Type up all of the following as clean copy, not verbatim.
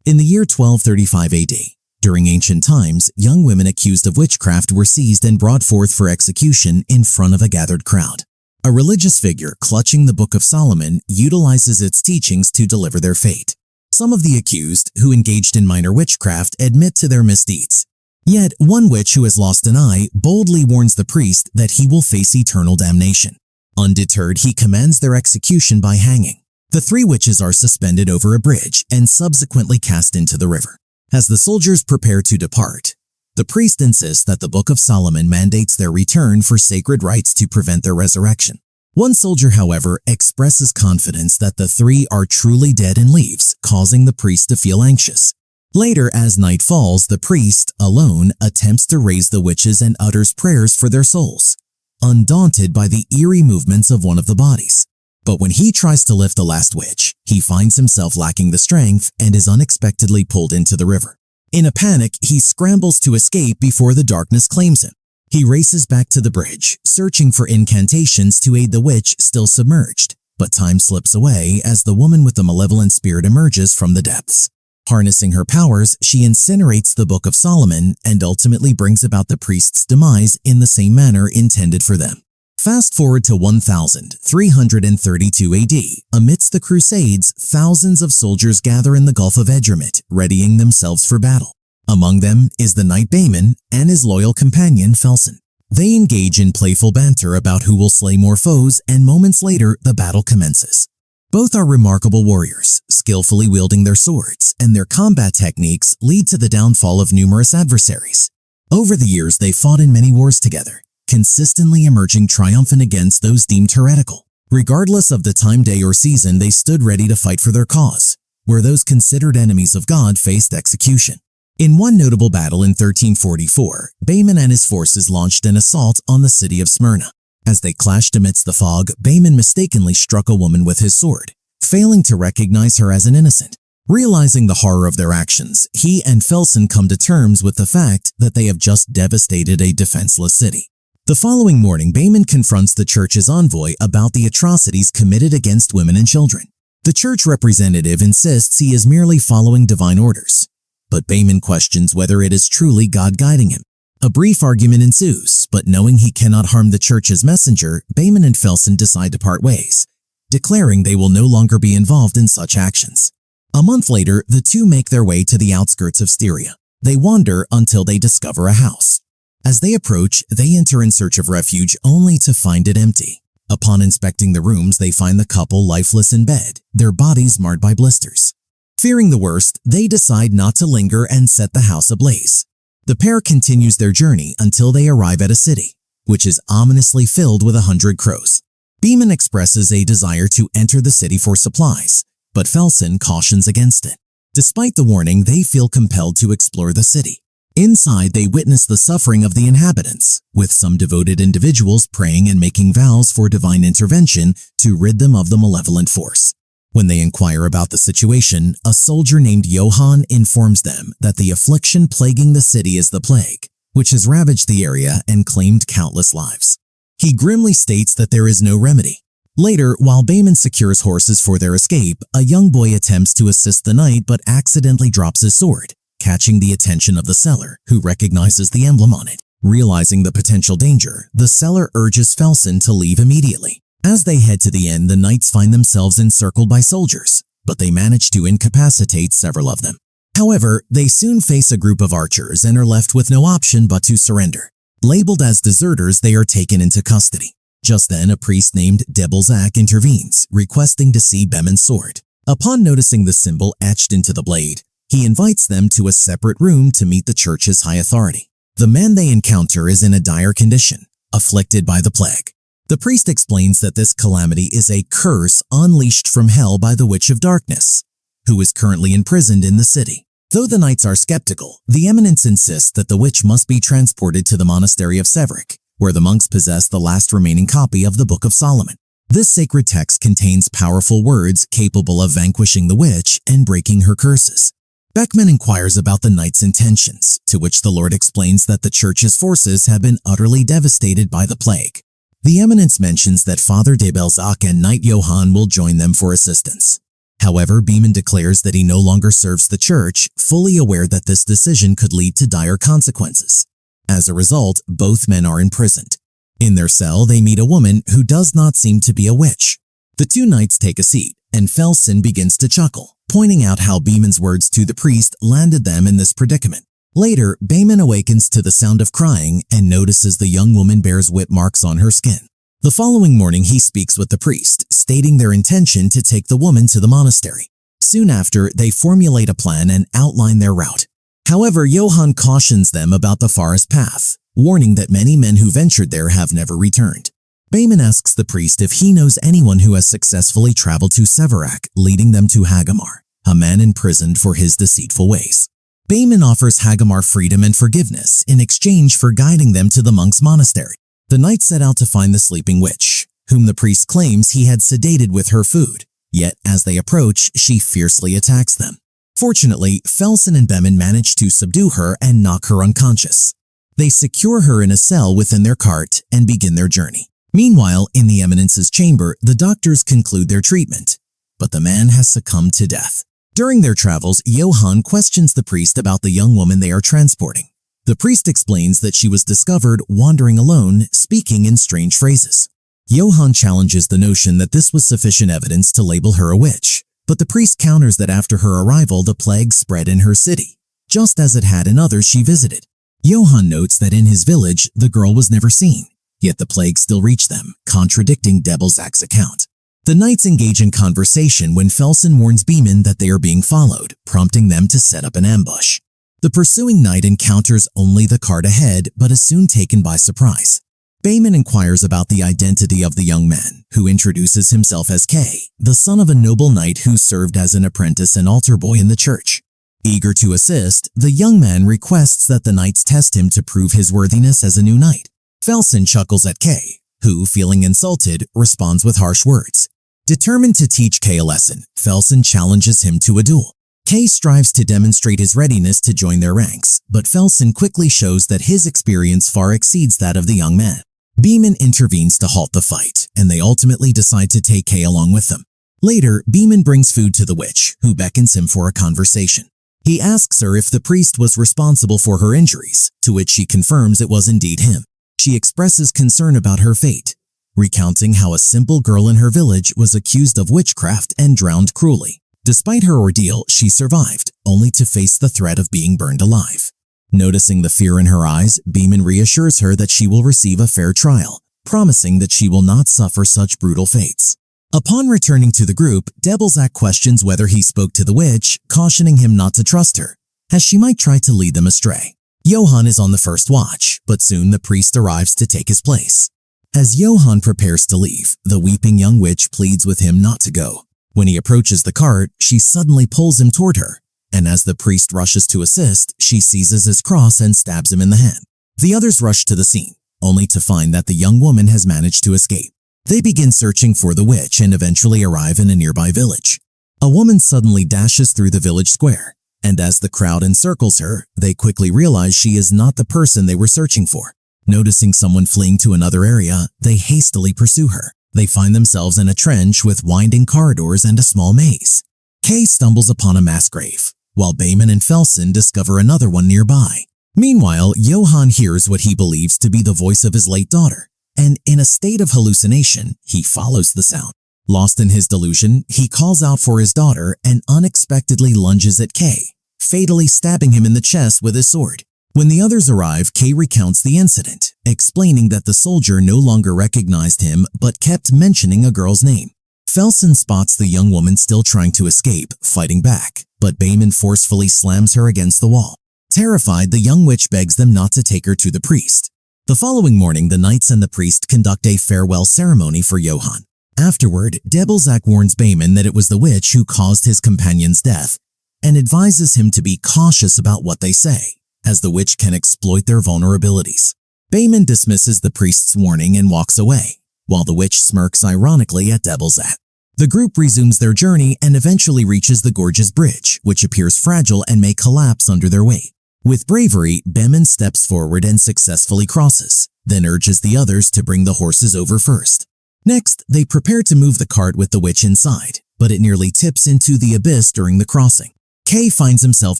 In the year 1235 AD, during ancient times, young women accused of witchcraft were seized and brought forth for execution in front of a gathered crowd. A religious figure clutching the Book of Solomon utilizes its teachings to deliver their fate. Some of the accused, who engaged in minor witchcraft, admit to their misdeeds. Yet, one witch who has lost an eye boldly warns the priest that he will face eternal damnation. Undeterred, he commands their execution by hanging. The three witches are suspended over a bridge and subsequently cast into the river. As the soldiers prepare to depart, the priest insists that the Book of Solomon mandates their return for sacred rites to prevent their resurrection. One soldier, however, expresses confidence that the three are truly dead and leaves, causing the priest to feel anxious. Later, as night falls, the priest, alone, attempts to raise the witches and utters prayers for their souls, undaunted by the eerie movements of one of the bodies. But when he tries to lift the last witch, he finds himself lacking the strength and is unexpectedly pulled into the river. In a panic, he scrambles to escape before the darkness claims him. He races back to the bridge, searching for incantations to aid the witch still submerged, but time slips away as the woman with the malevolent spirit emerges from the depths. Harnessing her powers, she incinerates the Book of Solomon and ultimately brings about the priest's demise in the same manner intended for them. Fast forward to 1332 AD. Amidst the Crusades, thousands of soldiers gather in the Gulf of Edremit, readying themselves for battle. Among them is the knight Baemon and his loyal companion Felson. They engage in playful banter about who will slay more foes, and moments later, the battle commences. Both are remarkable warriors, skillfully wielding their swords, and their combat techniques lead to the downfall of numerous adversaries. Over the years, they fought in many wars together, consistently emerging triumphant against those deemed heretical. Regardless of the time, day, or season, they stood ready to fight for their cause, where those considered enemies of God faced execution. In one notable battle in 1344, Baemon and his forces launched an assault on the city of Smyrna. As they clashed amidst the fog, Baemon mistakenly struck a woman with his sword, failing to recognize her as an innocent. Realizing the horror of their actions, he and Felson come to terms with the fact that they have just devastated a defenseless city. The following morning, Baemon confronts the church's envoy about the atrocities committed against women and children. The church representative insists he is merely following divine orders, but Baemon questions whether it is truly God guiding him. A brief argument ensues, but knowing he cannot harm the church's messenger, Baemon and Felson decide to part ways, declaring they will no longer be involved in such actions. A month later, the two make their way to the outskirts of Styria. They wander until they discover a house. As they approach, they enter in search of refuge only to find it empty. Upon inspecting the rooms, they find the couple lifeless in bed, their bodies marred by blisters. Fearing the worst, they decide not to linger and set the house ablaze. The pair continues their journey until they arrive at a city, which is ominously filled with 100 crows. Baemon expresses a desire to enter the city for supplies, but Felson cautions against it. Despite the warning, they feel compelled to explore the city. Inside, they witness the suffering of the inhabitants, with some devoted individuals praying and making vows for divine intervention to rid them of the malevolent force. When they inquire about the situation, a soldier named Johann informs them that the affliction plaguing the city is the plague, which has ravaged the area and claimed countless lives. He grimly states that there is no remedy. Later, while Baemon secures horses for their escape, a young boy attempts to assist the knight but accidentally drops his sword, catching the attention of the seller, who recognizes the emblem on it. Realizing the potential danger, the seller urges Felson to leave immediately. As they head to the inn, the knights find themselves encircled by soldiers, but they manage to incapacitate several of them. However, they soon face a group of archers and are left with no option but to surrender. Labeled as deserters, they are taken into custody. Just then, a priest named Debelzak intervenes, requesting to see Baemon's sword. Upon noticing the symbol etched into the blade, he invites them to a separate room to meet the church's high authority. The man they encounter is in a dire condition, afflicted by the plague. The priest explains that this calamity is a curse unleashed from hell by the Witch of Darkness, who is currently imprisoned in the city. Though the knights are skeptical, the eminence insists that the witch must be transported to the monastery of Severick, where the monks possess the last remaining copy of the Book of Solomon. This sacred text contains powerful words capable of vanquishing the witch and breaking her curses. Beckman inquires about the knights' intentions, to which the Lord explains that the church's forces have been utterly devastated by the plague. The eminence mentions that Father de Belzac and Knight Johann will join them for assistance. However, Beeman declares that he no longer serves the church, fully aware that this decision could lead to dire consequences. As a result, both men are imprisoned. In their cell, they meet a woman who does not seem to be a witch. The two knights take a seat, and Felsen begins to chuckle, pointing out how Beeman's words to the priest landed them in this predicament. Later, Beeman awakens to the sound of crying and notices the young woman bears whip marks on her skin. The following morning, he speaks with the priest, stating their intention to take the woman to the monastery. Soon after, they formulate a plan and outline their route. However, Johann cautions them about the forest path, warning that many men who ventured there have never returned. Beeman asks the priest if he knows anyone who has successfully traveled to Severak, leading them to Hagamar, a man imprisoned for his deceitful ways. Beeman offers Hagamar freedom and forgiveness in exchange for guiding them to the monk's monastery. The knights set out to find the sleeping witch, whom the priest claims he had sedated with her food, yet as they approach, she fiercely attacks them. Fortunately, Felsen and Beeman manage to subdue her and knock her unconscious. They secure her in a cell within their cart and begin their journey. Meanwhile, in the Eminence's chamber, the doctors conclude their treatment, but the man has succumbed to death. During their travels, Johann questions the priest about the young woman they are transporting. The priest explains that she was discovered wandering alone, speaking in strange phrases. Johann challenges the notion that this was sufficient evidence to label her a witch, but the priest counters that after her arrival the plague spread in her city, just as it had in others she visited. Johann notes that in his village the girl was never seen, yet the plague still reached them, contradicting Debelzak's account. The knights engage in conversation when Felsen warns Beeman that they are being followed, prompting them to set up an ambush. The pursuing knight encounters only the cart ahead, but is soon taken by surprise. Beeman inquires about the identity of the young man, who introduces himself as Kay, the son of a noble knight who served as an apprentice and altar boy in the church. Eager to assist, the young man requests that the knights test him to prove his worthiness as a new knight. Felsen chuckles at Kay, who, feeling insulted, responds with harsh words. Determined to teach Kay a lesson, Felsen challenges him to a duel. Kay strives to demonstrate his readiness to join their ranks, but Felsen quickly shows that his experience far exceeds that of the young man. Beeman intervenes to halt the fight, and they ultimately decide to take Kay along with them. Later, Beeman brings food to the witch, who beckons him for a conversation. He asks her if the priest was responsible for her injuries, to which she confirms it was indeed him. She expresses concern about her fate, recounting how a simple girl in her village was accused of witchcraft and drowned cruelly. Despite her ordeal, she survived, only to face the threat of being burned alive. Noticing the fear in her eyes, Beeman reassures her that she will receive a fair trial, promising that she will not suffer such brutal fates. Upon returning to the group, Debelzak questions whether he spoke to the witch, cautioning him not to trust her, as she might try to lead them astray. Johann is on the first watch, but soon the priest arrives to take his place. As Johann prepares to leave, the weeping young witch pleads with him not to go. When he approaches the cart, she suddenly pulls him toward her, and as the priest rushes to assist, she seizes his cross and stabs him in the hand. The others rush to the scene, only to find that the young woman has managed to escape. They begin searching for the witch and eventually arrive in a nearby village. A woman suddenly dashes through the village square, and as the crowd encircles her, they quickly realize she is not the person they were searching for. Noticing someone fleeing to another area, they hastily pursue her. They find themselves in a trench with winding corridors and a small maze. Kay stumbles upon a mass grave, while Beeman and Felsen discover another one nearby. Meanwhile, Johann hears what he believes to be the voice of his late daughter, and in a state of hallucination, he follows the sound. Lost in his delusion, he calls out for his daughter and unexpectedly lunges at Kay, fatally stabbing him in the chest with his sword. When the others arrive, Kay recounts the incident, explaining that the soldier no longer recognized him but kept mentioning a girl's name. Felsen spots the young woman still trying to escape, fighting back, but Beeman forcefully slams her against the wall. Terrified, the young witch begs them not to take her to the priest. The following morning, the knights and the priest conduct a farewell ceremony for Johann. Afterward, Debelzak warns Beeman that it was the witch who caused his companion's death and advises him to be cautious about what they say, as the witch can exploit their vulnerabilities. Beeman dismisses the priest's warning and walks away, while the witch smirks ironically at Debelzak. The group resumes their journey and eventually reaches the gorgeous bridge, which appears fragile and may collapse under their weight. With bravery, Beeman steps forward and successfully crosses, then urges the others to bring the horses over first. Next, they prepare to move the cart with the witch inside, but it nearly tips into the abyss during the crossing. Kay finds himself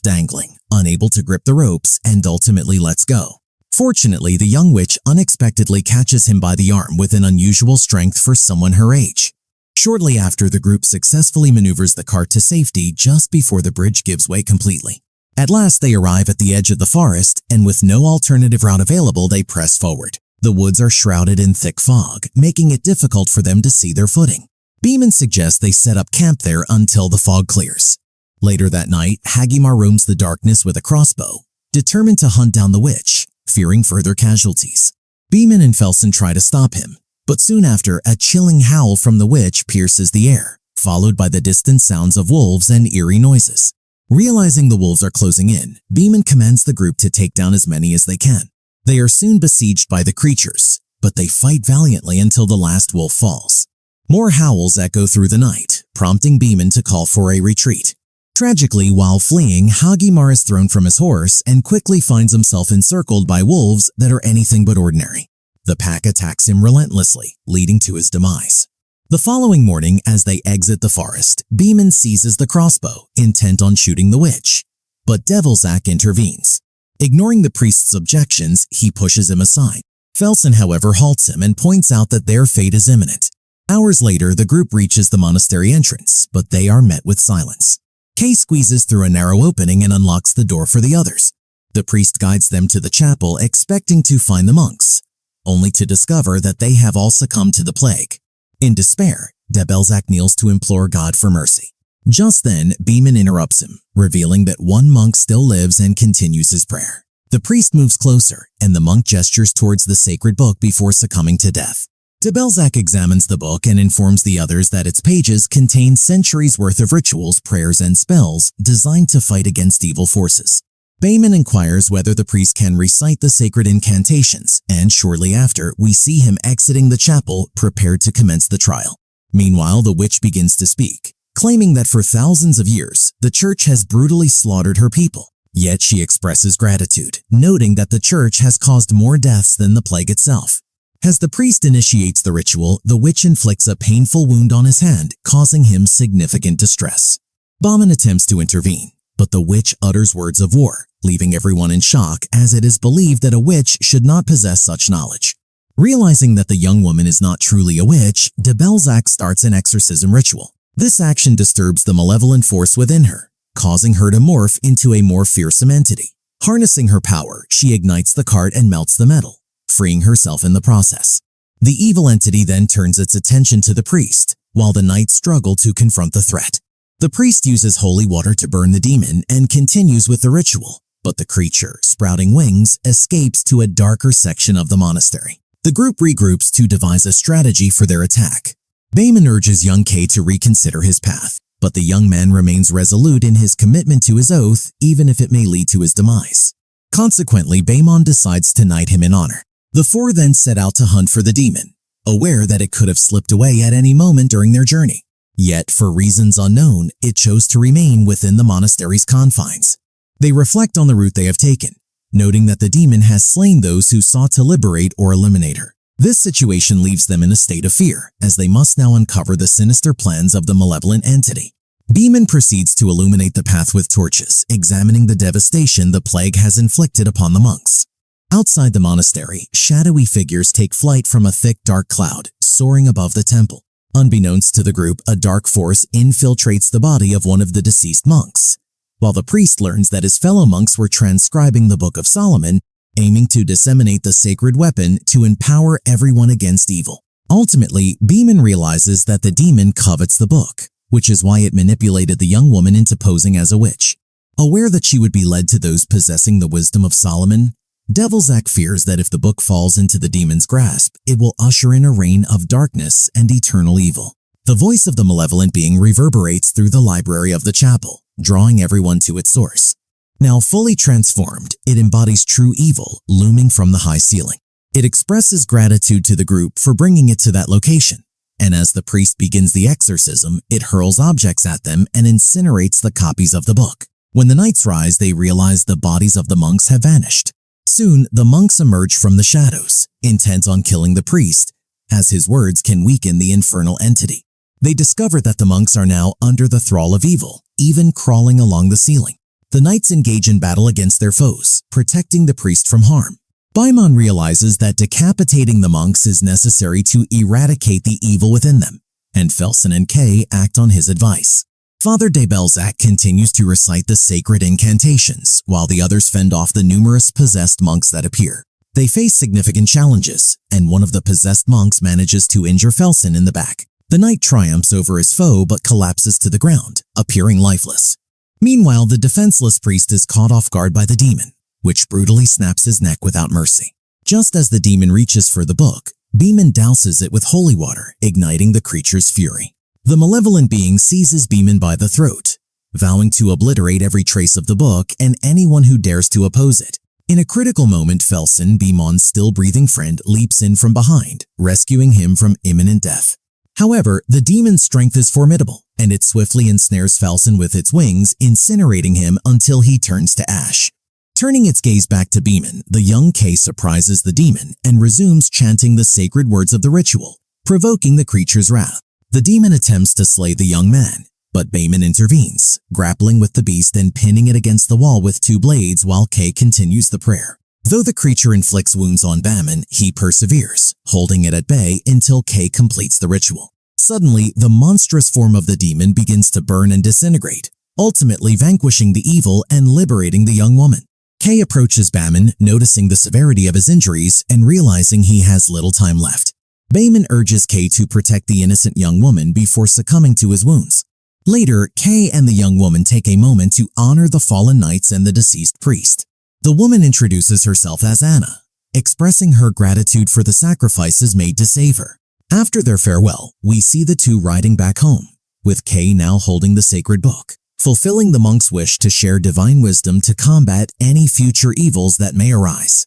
dangling, unable to grip the ropes, and ultimately lets go. Fortunately, the young witch unexpectedly catches him by the arm with an unusual strength for someone her age. Shortly after, the group successfully maneuvers the cart to safety just before the bridge gives way completely. At last, they arrive at the edge of the forest, and with no alternative route available, they press forward. The woods are shrouded in thick fog, making it difficult for them to see their footing. Beeman suggests they set up camp there until the fog clears. Later that night, Hagimar roams the darkness with a crossbow, determined to hunt down the witch, fearing further casualties. Beeman and Felsen try to stop him, but soon after, a chilling howl from the witch pierces the air, followed by the distant sounds of wolves and eerie noises. Realizing the wolves are closing in, Beeman commands the group to take down as many as they can. They are soon besieged by the creatures, but they fight valiantly until the last wolf falls. More howls echo through the night, prompting Beeman to call for a retreat. Tragically, while fleeing, Hagimar is thrown from his horse and quickly finds himself encircled by wolves that are anything but ordinary. The pack attacks him relentlessly, leading to his demise. The following morning, as they exit the forest, Beeman seizes the crossbow, intent on shooting the witch. But Devilsack intervenes. Ignoring the priest's objections, he pushes him aside. Felsen, however, halts him and points out that their fate is imminent. Hours later, the group reaches the monastery entrance, but they are met with silence. Kay squeezes through a narrow opening and unlocks the door for the others. The priest guides them to the chapel, expecting to find the monks, only to discover that they have all succumbed to the plague. In despair, Devilsack kneels to implore God for mercy. Just then, Beeman interrupts him, revealing that one monk still lives and continues his prayer. The priest moves closer, and the monk gestures towards the sacred book before succumbing to death. Devilsack examines the book and informs the others that its pages contain centuries' worth of rituals, prayers, and spells designed to fight against evil forces. Beeman inquires whether the priest can recite the sacred incantations, and shortly after, we see him exiting the chapel, prepared to commence the trial. Meanwhile, the witch begins to speak, claiming that for thousands of years, the church has brutally slaughtered her people. Yet she expresses gratitude, noting that the church has caused more deaths than the plague itself. As the priest initiates the ritual, the witch inflicts a painful wound on his hand, causing him significant distress. Bauman attempts to intervene, but the witch utters words of war, leaving everyone in shock, as it is believed that a witch should not possess such knowledge. Realizing that the young woman is not truly a witch, Devilsack starts an exorcism ritual. This action disturbs the malevolent force within her, causing her to morph into a more fearsome entity. Harnessing her power, she ignites the cart and melts the metal, freeing herself in the process. The evil entity then turns its attention to the priest, while the knights struggle to confront the threat. The priest uses holy water to burn the demon and continues with the ritual, but the creature, sprouting wings, escapes to a darker section of the monastery. The group regroups to devise a strategy for their attack. Beeman urges young Kay to reconsider his path, but the young man remains resolute in his commitment to his oath, even if it may lead to his demise. Consequently, Beeman decides to knight him in honor. The four then set out to hunt for the demon, aware that it could have slipped away at any moment during their journey. Yet, for reasons unknown, it chose to remain within the monastery's confines. They reflect on the route they have taken, noting that the demon has slain those who sought to liberate or eliminate her. This situation leaves them in a state of fear, as they must now uncover the sinister plans of the malevolent entity. Beeman proceeds to illuminate the path with torches, examining the devastation the plague has inflicted upon the monks. Outside the monastery, shadowy figures take flight from a thick dark cloud, soaring above the temple. Unbeknownst to the group, a dark force infiltrates the body of one of the deceased monks, while the priest learns that his fellow monks were transcribing the Book of Solomon, aiming to disseminate the sacred weapon to empower everyone against evil. Ultimately, Beeman realizes that the demon covets the book, which is why it manipulated the young woman into posing as a witch. Aware that she would be led to those possessing the wisdom of Solomon, Devilsack fears that if the book falls into the demon's grasp, it will usher in a reign of darkness and eternal evil. The voice of the malevolent being reverberates through the library of the chapel, drawing everyone to its source. Now fully transformed, it embodies true evil looming from the high ceiling. It expresses gratitude to the group for bringing it to that location, and as the priest begins the exorcism, it hurls objects at them and incinerates the copies of the book. When the knights rise, they realize the bodies of the monks have vanished. Soon, the monks emerge from the shadows, intent on killing the priest, as his words can weaken the infernal entity. They discover that the monks are now under the thrall of evil, even crawling along the ceiling. The knights engage in battle against their foes, protecting the priest from harm. Baimon realizes that decapitating the monks is necessary to eradicate the evil within them, and Felsen and Kay act on his advice. Father de Belzac continues to recite the sacred incantations, while the others fend off the numerous possessed monks that appear. They face significant challenges, and one of the possessed monks manages to injure Felsen in the back. The knight triumphs over his foe but collapses to the ground, appearing lifeless. Meanwhile, the defenseless priest is caught off guard by the demon, which brutally snaps his neck without mercy. Just as the demon reaches for the book, Beeman douses it with holy water, igniting the creature's fury. The malevolent being seizes Beeman by the throat, vowing to obliterate every trace of the book and anyone who dares to oppose it. In a critical moment, Felsen, Beemon's still-breathing friend, leaps in from behind, rescuing him from imminent death. However, the demon's strength is formidable, and it swiftly ensnares Felsen with its wings, incinerating him until he turns to ash. Turning its gaze back to Beeman, the young Kay surprises the demon and resumes chanting the sacred words of the ritual, provoking the creature's wrath. The demon attempts to slay the young man, but Beeman intervenes, grappling with the beast and pinning it against the wall with 2 blades while Kay continues the prayer. Though the creature inflicts wounds on Beeman, he perseveres, holding it at bay until Kay completes the ritual. Suddenly, the monstrous form of the demon begins to burn and disintegrate, ultimately vanquishing the evil and liberating the young woman. Kay approaches Beeman, noticing the severity of his injuries and realizing he has little time left. Beeman urges Kay to protect the innocent young woman before succumbing to his wounds. Later, Kay and the young woman take a moment to honor the fallen knights and the deceased priest. The woman introduces herself as Anna, expressing her gratitude for the sacrifices made to save her. After their farewell, we see the two riding back home, with Kay now holding the sacred book, fulfilling the monk's wish to share divine wisdom to combat any future evils that may arise.